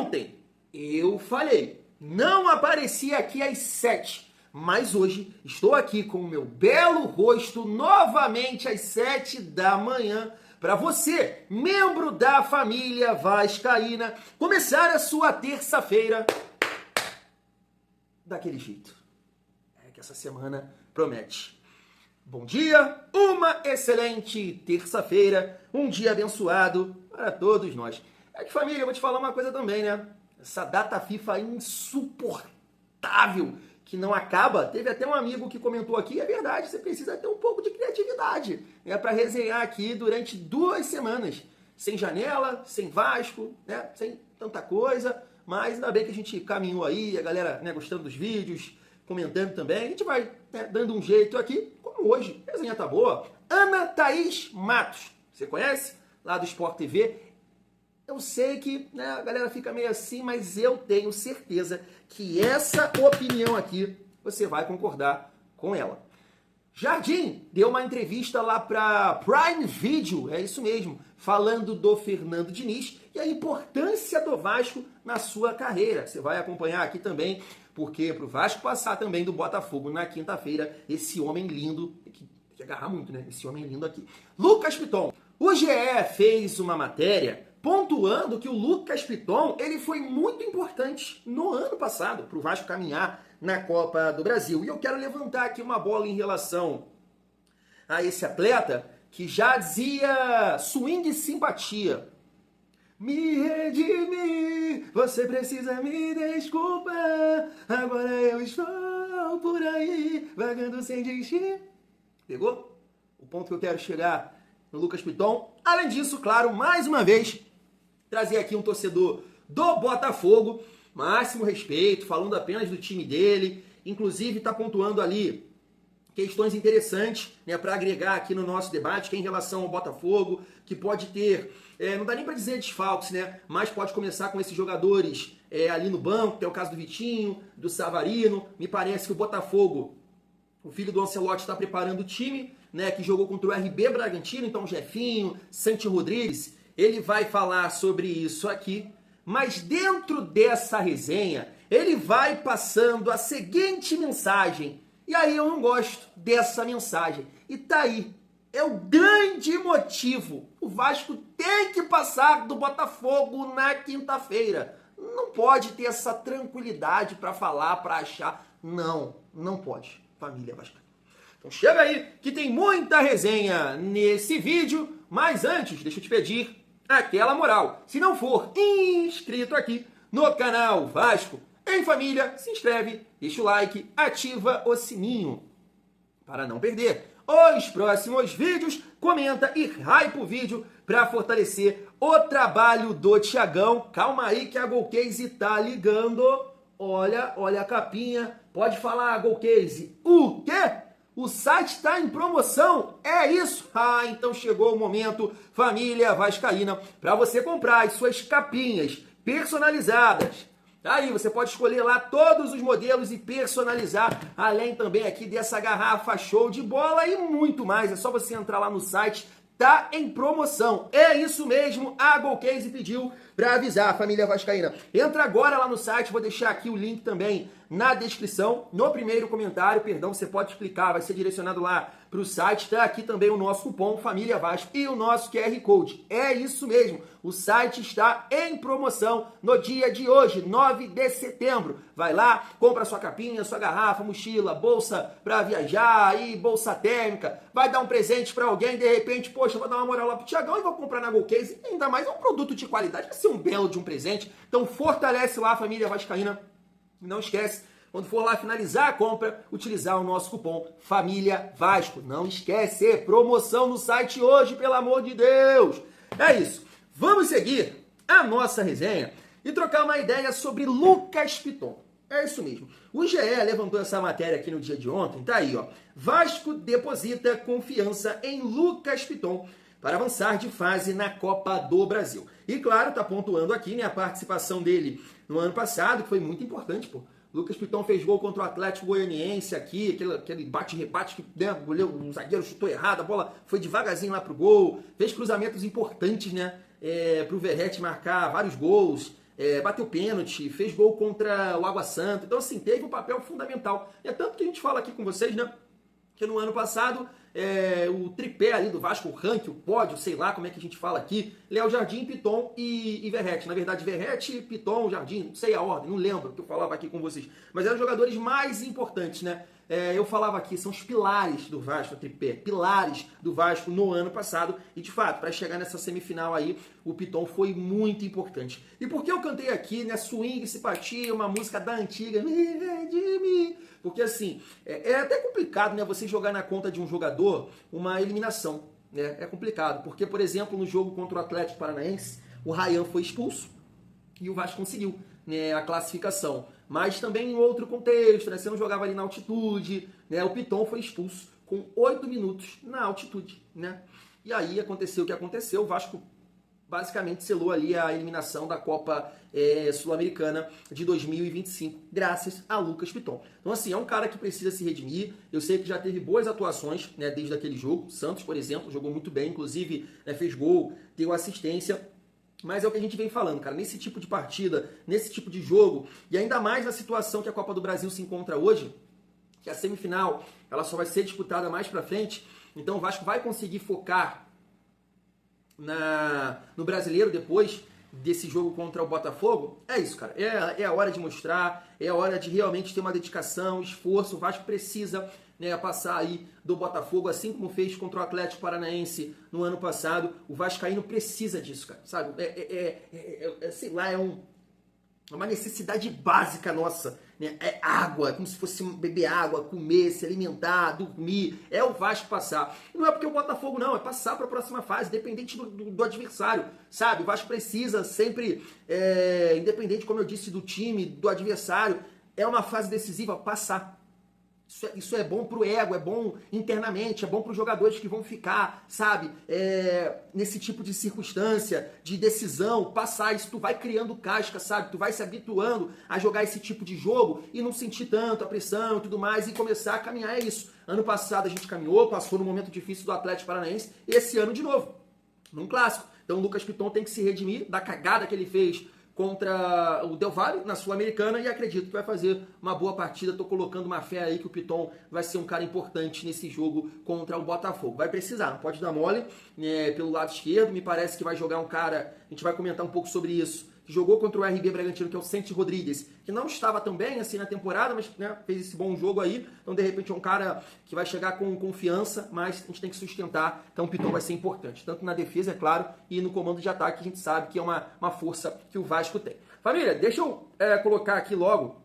ontem eu falei, não apareci aqui às 7, mas hoje estou aqui com o meu belo rosto novamente às 7 da manhã para você, membro da família vascaína, começar a sua terça-feira daquele jeito. É que essa semana promete. Bom dia, uma excelente terça-feira, um dia abençoado para todos nós. É que família, eu vou te falar uma coisa também, né? Essa data FIFA insuportável que não acaba. Teve até um amigo que comentou aqui, é verdade, você precisa ter um pouco de criatividade, né, para resenhar aqui durante 2 semanas. Sem janela, sem Vasco, né, sem tanta coisa, mas ainda bem que a gente caminhou aí, a galera, né, gostando dos vídeos, comentando também. A gente vai, né, dando um jeito aqui, como hoje. A resenha tá boa. Ana Thaís Matos, você conhece? Lá do Sport TV. Eu sei que, né, a galera fica meio assim, mas eu tenho certeza que essa opinião aqui, você vai concordar com ela. Jardim deu uma entrevista lá para Prime Video, é isso mesmo, falando do Fernando Diniz e a importância do Vasco na sua carreira. Você vai acompanhar aqui também, porque para o Vasco passar também do Botafogo na quinta-feira, esse homem lindo, tem que agarrar muito, né? Esse homem lindo aqui. Lucas Piton. O GE fez uma matéria pontuando que o Lucas Piton, ele foi muito importante no ano passado para o Vasco caminhar na Copa do Brasil. E eu quero levantar aqui uma bola em relação a esse atleta que já dizia swing simpatia. Me redimir, você precisa me desculpar, agora eu estou por aí, vagando sem destino. Pegou? O ponto que eu quero chegar no Lucas Piton. Além disso, claro, mais uma vez, trazer aqui um torcedor do Botafogo, máximo respeito, falando apenas do time dele, inclusive está pontuando ali questões interessantes, né, para agregar aqui no nosso debate, que é em relação ao Botafogo, que pode ter, não dá nem para dizer desfalques, né, mas pode começar com esses jogadores ali no banco, que é o caso do Vitinho, do Savarino. Me parece que o Botafogo, o filho do Ancelotti, está preparando o time, né, que jogou contra o RB Bragantino, então Jefinho, Santi Rodrigues, ele vai falar sobre isso aqui, mas dentro dessa resenha, ele vai passando a seguinte mensagem, e aí eu não gosto dessa mensagem, e tá aí, é o grande motivo, o Vasco tem que passar do Botafogo na quinta-feira, não pode ter essa tranquilidade para falar, para achar, não pode, família vascaína. Então chega aí, que tem muita resenha nesse vídeo, mas antes, deixa eu te pedir aquela moral. Se não for inscrito aqui no canal Vasco em Família, se inscreve, deixa o like, ativa o sininho para não perder os próximos vídeos, comenta e hype o vídeo para fortalecer o trabalho do Thiagão. Calma aí que a Golcase tá ligando. Olha a capinha. Pode falar, Golcase. O quê? O site está em promoção, é isso? Ah, então chegou o momento, família vascaína, para você comprar as suas capinhas personalizadas. Aí você pode escolher lá todos os modelos e personalizar, além também aqui dessa garrafa show de bola e muito mais. É só você entrar lá no site, tá em promoção. É isso mesmo, a Golcase pediu para avisar a família vascaína. Entra agora lá no site, vou deixar aqui o link também na descrição, no primeiro comentário, perdão, você pode clicar, vai ser direcionado lá para o site, tá aqui também o nosso cupom Família Vasco e o nosso QR Code. É isso mesmo, o site está em promoção no dia de hoje, 9 de setembro. Vai lá, compra sua capinha, sua garrafa, mochila, bolsa para viajar e bolsa térmica, vai dar um presente para alguém, de repente, poxa, vou dar uma moral lá pro Thiagão e vou comprar na Golcase, ainda mais é um produto de qualidade, vai ser um belo de um presente, então fortalece lá a família vascaína. Não esquece, quando for lá finalizar a compra, utilizar o nosso cupom Família Vasco. Não esquece, promoção no site hoje, pelo amor de Deus. É isso, vamos seguir a nossa resenha e trocar uma ideia sobre Lucas Piton. É isso mesmo. O GE levantou essa matéria aqui no dia de ontem, tá aí, ó. Vasco deposita confiança em Lucas Piton para avançar de fase na Copa do Brasil. E claro, tá pontuando aqui, né, a participação dele no ano passado, que foi muito importante, pô. Lucas Piton fez gol contra o Atlético Goianiense aqui, aquele bate-rebate que, né, o zagueiro chutou errado, a bola foi devagarzinho lá pro gol, fez cruzamentos importantes, né, pro Verratti marcar vários gols. bateu pênalti, fez gol contra o Água Santa. Então, assim, teve um papel fundamental. É tanto que a gente fala aqui com vocês, né? Que no ano passado, o tripé ali do Vasco, o ranking, o pódio, sei lá como é que a gente fala aqui, Léo Jardim, Piton e Verratti. Na verdade, Verratti, Piton, Jardim, não sei a ordem, não lembro o que eu falava aqui com vocês. Mas eram os jogadores mais importantes, né? Eu falava aqui, são os pilares do Vasco, o tripé, pilares do Vasco no ano passado. E, de fato, para chegar nessa semifinal aí, o Piton foi muito importante. E por que eu cantei aqui, né, Swing, Simpatia, uma música da antiga, Me Redime? Porque, assim, é até complicado, né, você jogar na conta de um jogador uma eliminação, né? É complicado, porque, por exemplo, no jogo contra o Atlético Paranaense, o Ryan foi expulso e o Vasco conseguiu, né, a classificação. Mas também em outro contexto, né? Você não jogava ali na altitude, né? O Piton foi expulso com 8 minutos na altitude, né? E aí aconteceu o que aconteceu, o Vasco basicamente selou ali a eliminação da Copa Sul-Americana de 2025, graças a Lucas Piton. Então, assim, é um cara que precisa se redimir. Eu sei que já teve boas atuações, né, desde aquele jogo. Santos, por exemplo, jogou muito bem, inclusive, né, fez gol, deu assistência. Mas é o que a gente vem falando, cara, nesse tipo de partida, nesse tipo de jogo, e ainda mais na situação que a Copa do Brasil se encontra hoje, que a semifinal ela só vai ser disputada mais pra frente, então o Vasco vai conseguir focar no Brasileiro depois desse jogo contra o Botafogo. É isso, cara, é a hora de mostrar, é a hora de realmente ter uma dedicação, esforço. O Vasco precisa, né, passar aí do Botafogo, assim como fez contra o Atlético Paranaense no ano passado. O vascaíno precisa disso, cara, sabe? Sei lá, é uma necessidade básica nossa, né? É água, como se fosse beber água, comer, se alimentar, dormir. É o Vasco passar. E não é porque o Botafogo não, é passar para a próxima fase, independente do adversário, sabe? O Vasco precisa sempre, independente, como eu disse, do time, do adversário, é uma fase decisiva, passar. Isso é bom pro ego, é bom internamente, é bom pros jogadores que vão ficar, sabe, nesse tipo de circunstância, de decisão, passar isso, tu vai criando casca, sabe, tu vai se habituando a jogar esse tipo de jogo e não sentir tanto a pressão e tudo mais e começar a caminhar, é isso. Ano passado a gente caminhou, passou no momento difícil do Atlético Paranaense, esse ano de novo, num clássico. Então o Lucas Piton tem que se redimir da cagada que ele fez contra o Del Valle na Sul-Americana e acredito que vai fazer uma boa partida. Tô colocando uma fé aí que o Piton vai ser um cara importante nesse jogo contra o Botafogo. Vai precisar, não pode dar mole, né, pelo lado esquerdo. Me parece que vai jogar um cara, a gente vai comentar um pouco sobre isso, que jogou contra o RB Bragantino, que é o Santi Rodrigues, que não estava tão bem assim na temporada, mas, né, fez esse bom jogo aí. Então, de repente, é um cara que vai chegar com confiança, mas a gente tem que sustentar. Então, o Piton vai ser importante, tanto na defesa, é claro, e no comando de ataque, a gente sabe que é uma força que o Vasco tem. Família, deixa eu colocar aqui logo,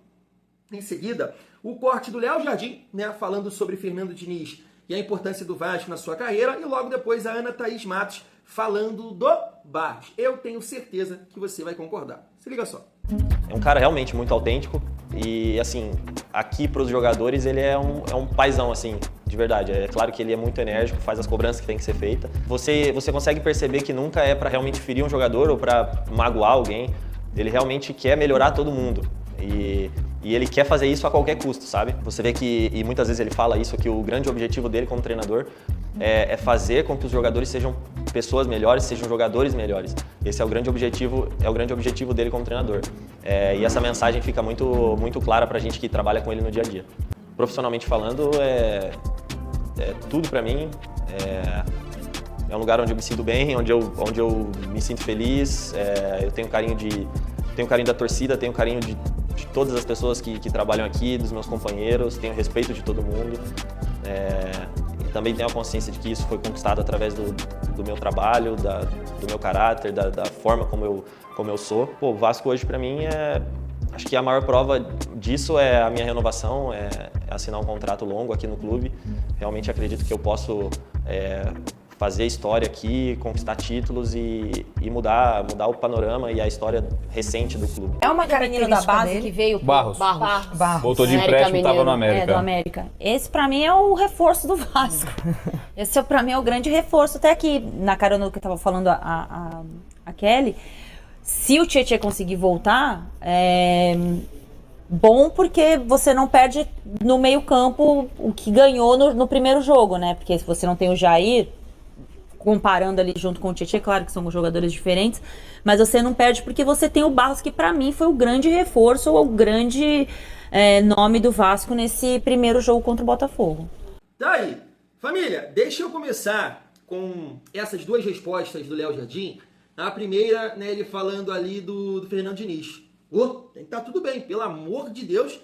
em seguida, o corte do Léo Jardim, né, falando sobre Fernando Diniz e a importância do Vasco na sua carreira, e logo depois a Ana Thaís Matos falando do Barros. Eu tenho certeza que você vai concordar. Se liga só. É um cara realmente muito autêntico e, assim, aqui para os jogadores ele é um paizão, assim, de verdade. É claro que ele é muito enérgico, faz as cobranças que tem que ser feita. Você consegue perceber que nunca é para realmente ferir um jogador ou para magoar alguém. Ele realmente quer melhorar todo mundo. E ele quer fazer isso a qualquer custo, sabe? Você vê que, e muitas vezes ele fala isso, que o grande objetivo dele como treinador é fazer com que os jogadores sejam pessoas melhores, sejam jogadores melhores. Esse é o grande objetivo dele como treinador. E essa mensagem fica muito, muito clara pra gente que trabalha com ele no dia a dia. Profissionalmente falando, é tudo pra mim. É um lugar onde eu me sinto bem, onde eu me sinto feliz. Eu tenho carinho da torcida, tenho carinho de todas as pessoas que trabalham aqui, dos meus companheiros, tenho respeito de todo mundo. E também tenho a consciência de que isso foi conquistado através do meu trabalho, do meu caráter, da forma como eu sou. Pô, o Vasco hoje para mim acho que a maior prova disso é a minha renovação, é assinar um contrato longo aqui no clube. Realmente acredito que eu posso fazer história aqui, conquistar títulos e mudar o panorama e a história recente do clube. É uma menino da base que veio... Barros. Voltou de empréstimo, estava no América. Do América. Esse pra mim é o reforço do Vasco. Esse pra mim é o grande reforço. Até aqui, na carona que eu tava falando a Kelly, se o Tietê conseguir voltar, bom porque você não perde no meio campo o que ganhou no primeiro jogo, né? Porque se você não tem o Jair... comparando ali junto com o Tietchan, claro que são jogadores diferentes, mas você não perde porque você tem o Barros, que pra mim foi o grande reforço, ou o grande nome do Vasco nesse primeiro jogo contra o Botafogo. Tá aí. Família, deixa eu começar com essas duas respostas do Léo Jardim. A primeira, né, ele falando ali do Fernando Diniz. Tem que estar tudo bem, pelo amor de Deus,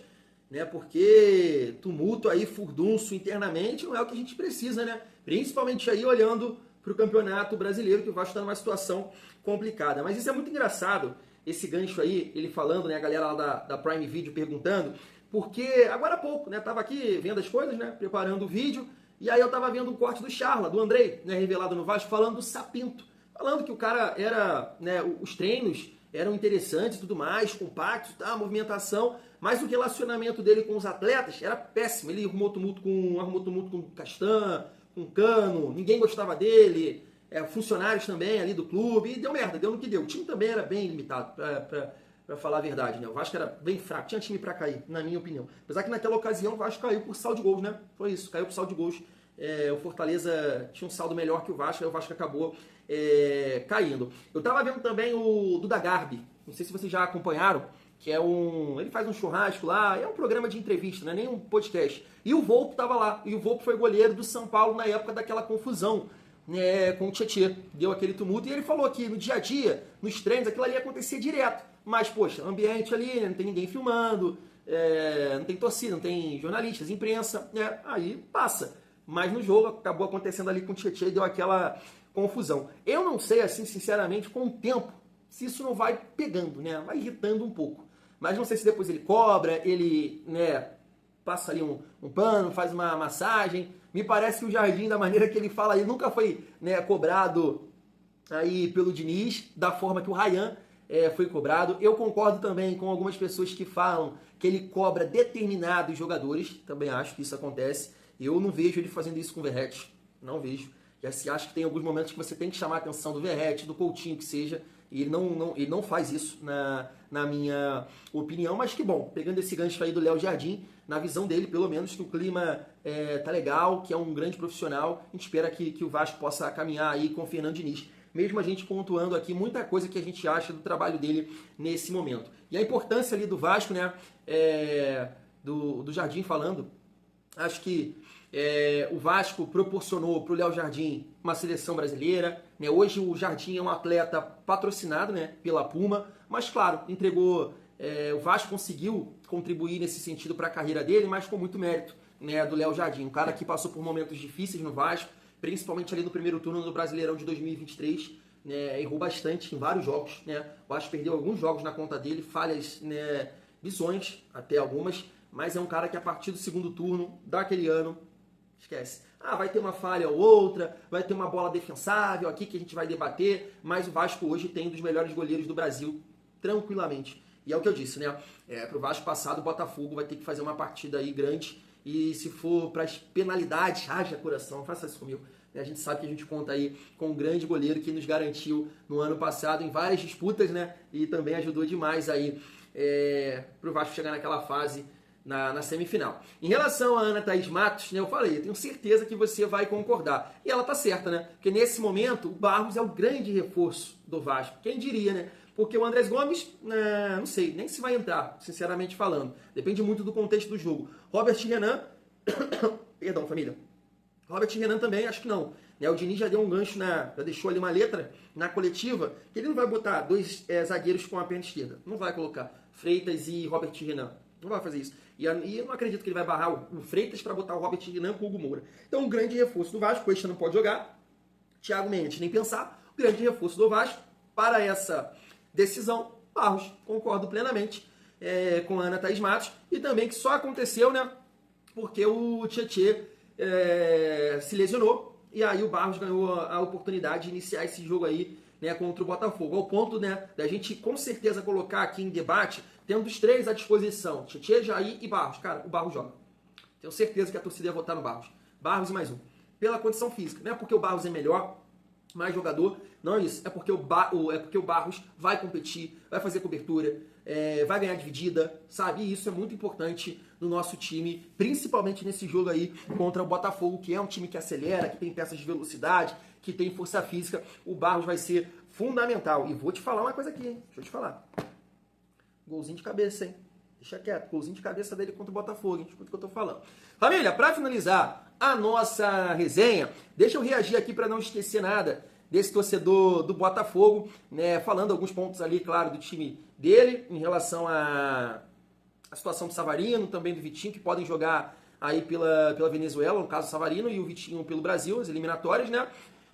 né? Porque tumulto aí, furdunço internamente, não é o que a gente precisa, né? Principalmente aí olhando para o Campeonato Brasileiro, que o Vasco está numa situação complicada. Mas isso é muito engraçado, esse gancho aí, ele falando, né? A galera lá da Prime Video perguntando, porque agora há pouco, né? Tava aqui vendo as coisas, né? Preparando o vídeo, e aí eu tava vendo um corte do Charla, do Andrei, né? Revelado no Vasco, falando do Sapinto. Falando que o cara era, né? Os treinos eram interessantes e tudo mais, compactos, tá? Movimentação, mas o relacionamento dele com os atletas era péssimo. Ele arrumou tumulto com o Castan, com o Cano, ninguém gostava dele, funcionários também ali do clube, e deu merda, deu no que deu. O time também era bem limitado, pra falar a verdade, né? O Vasco era bem fraco, tinha time pra cair, na minha opinião. Apesar que naquela ocasião o Vasco caiu por saldo de gols, né? Foi isso, caiu por saldo de gols. O Fortaleza tinha um saldo melhor que o Vasco, aí o Vasco acabou caindo. Eu tava vendo também o Duda Garbi, não sei se vocês já acompanharam, que ele faz um churrasco lá, é um programa de entrevista, não é nem um podcast. E o Volpe tava lá, e o Volpe foi goleiro do São Paulo na época daquela confusão, né, com o Tietchan, deu aquele tumulto, e ele falou que no dia a dia, nos treinos, aquilo ali acontecia direto. Mas, poxa, ambiente ali, né, não tem ninguém filmando, não tem torcida, não tem jornalistas, imprensa, né, aí passa. Mas no jogo acabou acontecendo ali com o Tietchan e deu aquela confusão. Eu não sei, assim, sinceramente, com o tempo, se isso não vai pegando, né? Vai irritando um pouco. Mas não sei se depois ele cobra, ele, né, passa ali um pano, faz uma massagem. Me parece que o Jardim, da maneira que ele fala aí, nunca foi, né, cobrado aí pelo Diniz, da forma que o Ryan foi cobrado. Eu concordo também com algumas pessoas que falam que ele cobra determinados jogadores. Também acho que isso acontece. Eu não vejo ele fazendo isso com o Verratti. Não vejo. Já se acha que tem alguns momentos que você tem que chamar a atenção do Verratti, do Coutinho, que seja. E ele não faz isso, na minha opinião. Mas que bom, pegando esse gancho aí do Léo Jardim, na visão dele, pelo menos, que o clima tá legal, que é um grande profissional. A gente espera que o Vasco possa caminhar aí com o Fernando Diniz. Mesmo a gente pontuando aqui muita coisa que a gente acha do trabalho dele nesse momento. E a importância ali do Vasco, né, do Jardim falando, acho que o Vasco proporcionou para o Léo Jardim uma seleção brasileira, né? Hoje o Jardim é um atleta patrocinado, né, pela Puma, mas claro, entregou, o Vasco conseguiu contribuir nesse sentido para a carreira dele, mas com muito mérito, né, do Léo Jardim, um cara que passou por momentos difíceis no Vasco, principalmente ali no primeiro turno do Brasileirão de 2023, né, errou bastante em vários jogos, né? O Vasco perdeu alguns jogos na conta dele, falhas, né, visões, até algumas, mas é um cara que a partir do segundo turno daquele ano, esquece. Vai ter uma falha ou outra, vai ter uma bola defensável aqui que a gente vai debater, mas o Vasco hoje tem um dos melhores goleiros do Brasil, tranquilamente. E é o que eu disse, né? Pro Vasco passado, o Botafogo vai ter que fazer uma partida aí grande, e se for para as penalidades, haja coração, faça isso comigo. A gente sabe que a gente conta aí com um grande goleiro que nos garantiu no ano passado em várias disputas, né? E também ajudou demais aí pro Vasco chegar naquela fase na semifinal. Em relação a Ana Thaís Matos, né, eu falei, eu tenho certeza que você vai concordar. E ela tá certa, né? Porque nesse momento o Barros é o grande reforço do Vasco. Quem diria, né? Porque o Andrés Gomes, não sei, nem se vai entrar, sinceramente falando. Depende muito do contexto do jogo. Robert Renan, perdão, família. Robert Renan também, acho que não. O Diniz já deu um gancho, já deixou ali uma letra na coletiva, que ele não vai botar dois zagueiros com a perna esquerda. Não vai colocar Freitas e Robert Renan. Não vai fazer isso. E eu não acredito que ele vai barrar o Freitas para botar o Robert Renan com o Hugo Moura. Então, um grande reforço do Vasco. O Eixo não pode jogar. Thiago Mendes, nem pensar. O grande reforço do Vasco para essa decisão. Barros, concordo plenamente com a Ana Thaís Matos. E também que só aconteceu, né? Porque o Tietchan se lesionou. E aí o Barros ganhou a oportunidade de iniciar esse jogo aí, né, contra o Botafogo. Ao ponto, né, da gente com certeza colocar aqui em debate, tendo os três à disposição, Tietchan, Jair e Barros. Cara, o Barros joga. Tenho certeza que a torcida ia votar no Barros. Barros e mais um. Pela condição física. Não é porque o Barros é melhor mais jogador. Não é isso. É porque o Barros vai competir, vai fazer cobertura, vai ganhar dividida, sabe? E isso é muito importante no nosso time, principalmente nesse jogo aí contra o Botafogo, que é um time que acelera, que tem peças de velocidade, que tem força física. O Barros vai ser fundamental. E vou te falar uma coisa aqui, hein? Deixa eu te falar. Golzinho de cabeça, hein? Deixa quieto. Golzinho de cabeça dele contra o Botafogo, hein? Escuta o que eu tô falando. Família, pra finalizar a nossa resenha, deixa eu reagir aqui para não esquecer nada desse torcedor do Botafogo, né? Falando alguns pontos ali, claro, do time dele, em relação à situação do Savarino, também do Vitinho, que podem jogar aí pela Venezuela, no caso o Savarino, e o Vitinho pelo Brasil, as eliminatórias, né?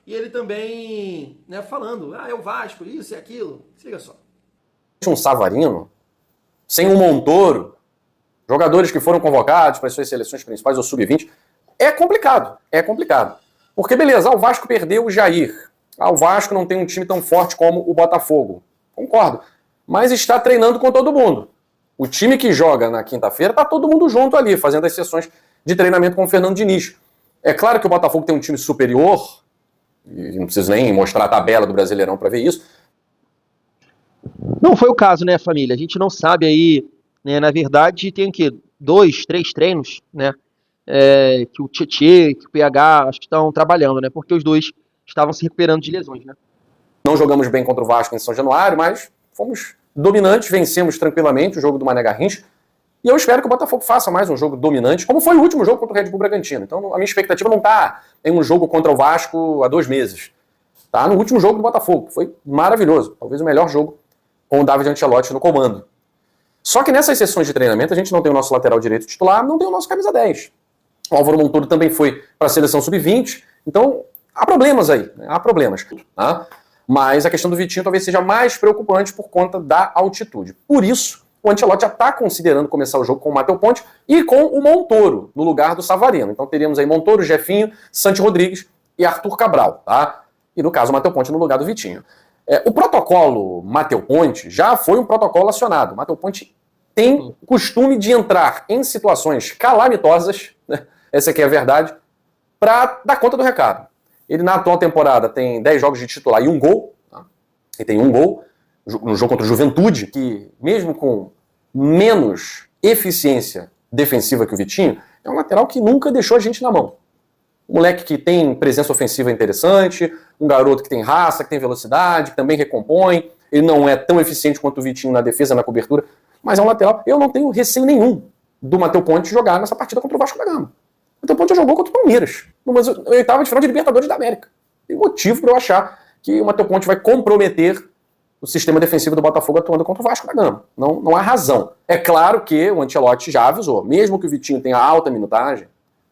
E ele também, né, falando, é o Vasco, isso e aquilo. Se liga só. Um Savarino, sem um Montoro, jogadores que foram convocados para as suas seleções principais ou sub-20, é complicado. Porque, beleza, o Vasco perdeu o Jair. O Vasco não tem um time tão forte como o Botafogo. Concordo. Mas está treinando com todo mundo. O time que joga na quinta-feira está todo mundo junto ali, fazendo as sessões de treinamento com o Fernando Diniz. É claro que o Botafogo tem um time superior, e não preciso nem mostrar a tabela do Brasileirão para ver isso. Não foi o caso, né, família? A gente não sabe aí, né, na verdade tem o quê? 2, 3 treinos, né, que o Tietê, que o PH, acho que estão trabalhando, né, porque os dois estavam se recuperando de lesões, né. Não jogamos bem contra o Vasco em São Januário, mas fomos dominantes, vencemos tranquilamente o jogo do Mané Garrincha, e eu espero que o Botafogo faça mais um jogo dominante, como foi o último jogo contra o Red Bull Bragantino. Então a minha expectativa não está em um jogo contra o Vasco há 2 meses. Tá no último jogo do Botafogo, que foi maravilhoso, talvez o melhor jogo com o David Ancelotti no comando. Só que nessas sessões de treinamento a gente não tem o nosso lateral direito titular, não tem o nosso camisa 10. O Álvaro Montoro também foi para a seleção sub-20, então há problemas aí, né? Há problemas. Tá? Mas a questão do Vitinho talvez seja mais preocupante por conta da altitude. Por isso, o Ancelotti já está considerando começar o jogo com o Matheus Ponte e com o Montoro, no lugar do Savarino. Então teríamos aí Montoro, Jefinho, Santi Rodrigues e Arthur Cabral. Tá? E no caso o Matheus Ponte no lugar do Vitinho. O protocolo Matheus Ponte já foi um protocolo acionado. O Matheus Ponte tem costume de entrar em situações calamitosas, né? Essa aqui é a verdade, para dar conta do recado. Ele na atual temporada tem 10 jogos de titular e 1 gol. Tá? Ele tem 1 gol no jogo contra o Juventude, que mesmo com menos eficiência defensiva que o Vitinho, é um lateral que nunca deixou a gente na mão. Um moleque que tem presença ofensiva interessante, um garoto que tem raça, que tem velocidade, que também recompõe. Ele não é tão eficiente quanto o Vitinho na defesa, na cobertura, mas é um lateral. Eu não tenho receio nenhum do Matheus Ponte jogar nessa partida contra o Vasco da Gama. O Matheus Ponte já jogou contra o Palmeiras, numa oitava de final de Libertadores da América. Tem motivo para eu achar que o Matheus Ponte vai comprometer o sistema defensivo do Botafogo atuando contra o Vasco da Gama. Não há razão. É claro que o Ancelotti já avisou, mesmo que o Vitinho tenha alta minutagem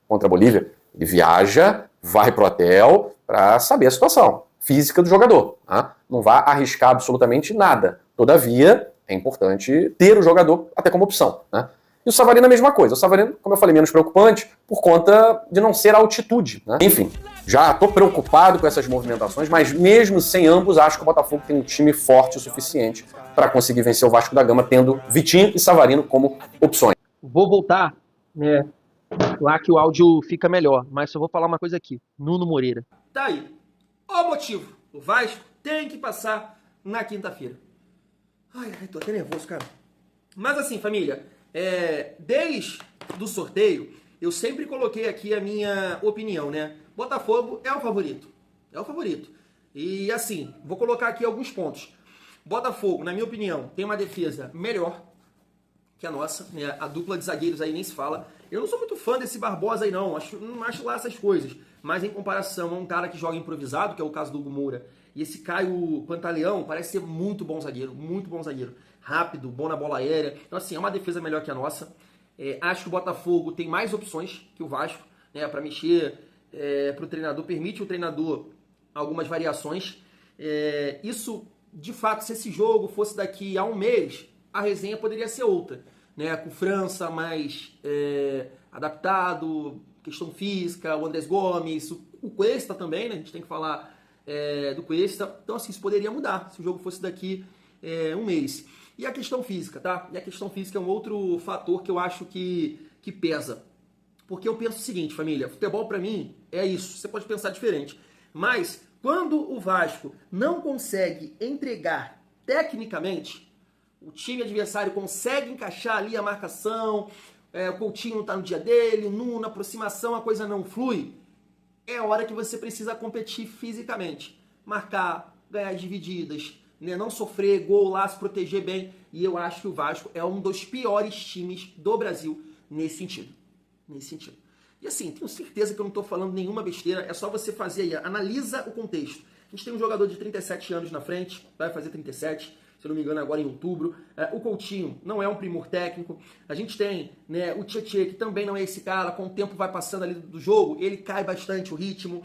contra a Bolívia, ele viaja, vai pro hotel para saber a situação física do jogador. Tá? Não vai arriscar absolutamente nada. Todavia, é importante ter o jogador até como opção. Né? E o Savarino é a mesma coisa. O Savarino, como eu falei, menos preocupante por conta de não ser a altitude. Né? Enfim, já estou preocupado com essas movimentações, mas mesmo sem ambos, acho que o Botafogo tem um time forte o suficiente para conseguir vencer o Vasco da Gama, tendo Vitinho e Savarino como opções. Vou voltar, né? Lá que o áudio fica melhor, mas só vou falar uma coisa aqui. Nuno Moreira. Tá aí. Ó o motivo. O Vasco tem que passar na quinta-feira. Ai, tô até nervoso, cara. Mas assim, família, desde do sorteio, eu sempre coloquei aqui a minha opinião, né? Botafogo é o favorito. É o favorito. E assim, vou colocar aqui alguns pontos. Botafogo, na minha opinião, tem uma defesa melhor que a nossa, né? A dupla de zagueiros aí nem se fala. Eu não sou muito fã desse Barbosa aí não acho lá essas coisas. Mas em comparação a um cara que joga improvisado, que é o caso do Hugo Moura, e esse Caio Pantaleão parece ser muito bom zagueiro. Rápido, bom na bola aérea. Então assim, é uma defesa melhor que a nossa. Acho que o Botafogo tem mais opções que o Vasco, né? Para mexer para o treinador, permite o treinador algumas variações. Isso, de fato, se esse jogo fosse daqui a um mês, a resenha poderia ser outra, né? Com França mais adaptado, questão física, o Andrés Gomes, o Cuesta também, né? A gente tem que falar do Cuesta. Então, assim, isso poderia mudar se o jogo fosse daqui um mês. E a questão física, tá? E a questão física é um outro fator que eu acho que pesa. Porque eu penso o seguinte, família, futebol pra mim é isso. Você pode pensar diferente. Mas Quando o Vasco não consegue entregar tecnicamente, o time adversário consegue encaixar ali a marcação, o Coutinho não está no dia dele, na aproximação a coisa não flui, é hora que você precisa competir fisicamente. Marcar, ganhar divididas, né, não sofrer gol lá, se proteger bem. E eu acho que o Vasco é um dos piores times do Brasil nesse sentido. E assim, tenho certeza que eu não estou falando nenhuma besteira, é só você fazer aí, analisa o contexto. A gente tem um jogador de 37 anos na frente, vai fazer 37, se eu não me engano agora em outubro. O Coutinho não é um primor técnico. A gente tem, né, o Tietê, que também não é esse cara, com o tempo vai passando ali do jogo, ele cai bastante o ritmo.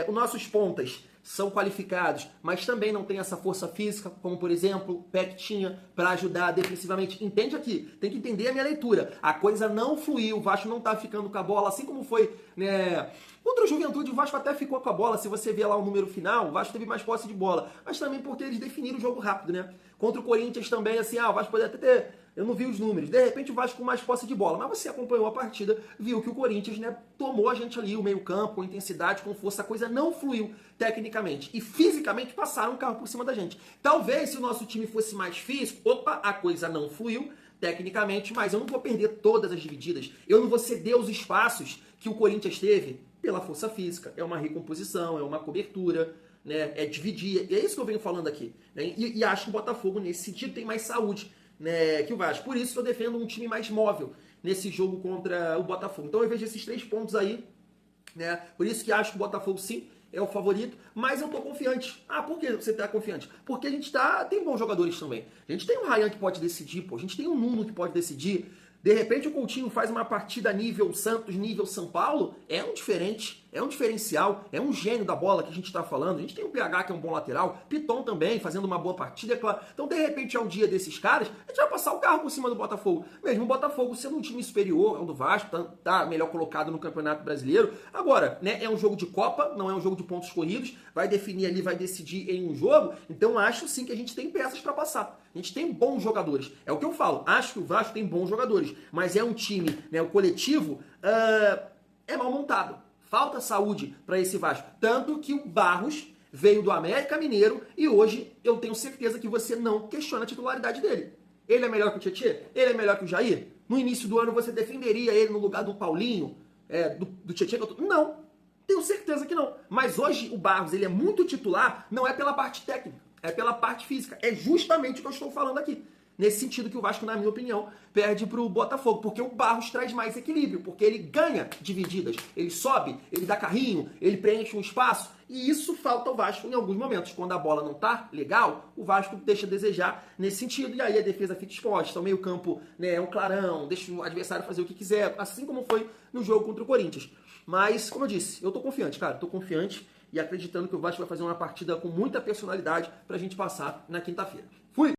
Os nossos pontas são qualificados, mas também não tem essa força física, como por exemplo o Peck tinha para ajudar defensivamente. Entende aqui, tem que entender a minha leitura. A coisa não fluiu, o Vasco não tá ficando com a bola, assim como foi, né, contra o Juventude, o Vasco até ficou com a bola. Se você ver lá o número final, o Vasco teve mais posse de bola, mas também porque eles definiram o jogo rápido, né? Contra o Corinthians também, assim, o Vasco poderia até ter... Eu não vi os números. De repente o Vasco com mais posse de bola. Mas você acompanhou a partida, viu que o Corinthians, né, tomou a gente ali, o meio campo, com intensidade, com força. A coisa não fluiu tecnicamente. E fisicamente passaram um carro por cima da gente. Talvez se o nosso time fosse mais físico, a coisa não fluiu tecnicamente, mas eu não vou perder todas as divididas. Eu não vou ceder os espaços que o Corinthians teve pela força física. É uma recomposição, é uma cobertura, né, é dividir. É isso que eu venho falando aqui. Né? E acho que o Botafogo, nesse sentido, tem mais saúde, né, que o Vasco. Por isso que eu defendo um time mais móvel nesse jogo contra o Botafogo. Então eu vejo esses 3 pontos aí, né? Por isso que acho que o Botafogo sim é o favorito, mas eu tô confiante. Por que você tá confiante? Porque a gente tem bons jogadores também. A gente tem o Ryan que pode decidir, a gente tem o Nuno que pode decidir. De repente o Coutinho faz uma partida nível Santos, nível São Paulo, é um diferencial, é um gênio da bola que a gente está falando. A gente tem o PH que é um bom lateral, Piton também fazendo uma boa partida, é claro. Então de repente ao dia desses caras, a gente vai passar o carro por cima do Botafogo. Mesmo o Botafogo sendo um time superior ao do Vasco, tá melhor colocado no Campeonato Brasileiro. Agora, né, é um jogo de Copa, não é um jogo de pontos corridos, vai definir ali, vai decidir em um jogo. Então acho sim que a gente tem peças para passar. A gente tem bons jogadores. É o que eu falo, acho que o Vasco tem bons jogadores. Mas é um time, né, o coletivo é mal montado. Falta saúde para esse Vasco. Tanto que o Barros veio do América Mineiro e hoje eu tenho certeza que você não questiona a titularidade dele. Ele é melhor que o Tietê? Ele é melhor que o Jair? No início do ano você defenderia ele no lugar do Paulinho, do Tietê? Não, tenho certeza que não. Mas hoje o Barros ele é muito titular, não é pela parte técnica, é pela parte física. É justamente o que eu estou falando aqui. Nesse sentido que o Vasco, na minha opinião, perde para o Botafogo, porque o Barros traz mais equilíbrio, porque ele ganha divididas, ele sobe, ele dá carrinho, ele preenche um espaço, e isso falta ao Vasco em alguns momentos. Quando a bola não tá legal, o Vasco deixa a desejar nesse sentido, e aí a defesa fica exposta, o meio campo, né, é um clarão, deixa o adversário fazer o que quiser, assim como foi no jogo contra o Corinthians. Mas, como eu disse, eu tô confiante, cara, tô confiante e acreditando que o Vasco vai fazer uma partida com muita personalidade pra gente passar na quinta-feira. Fui!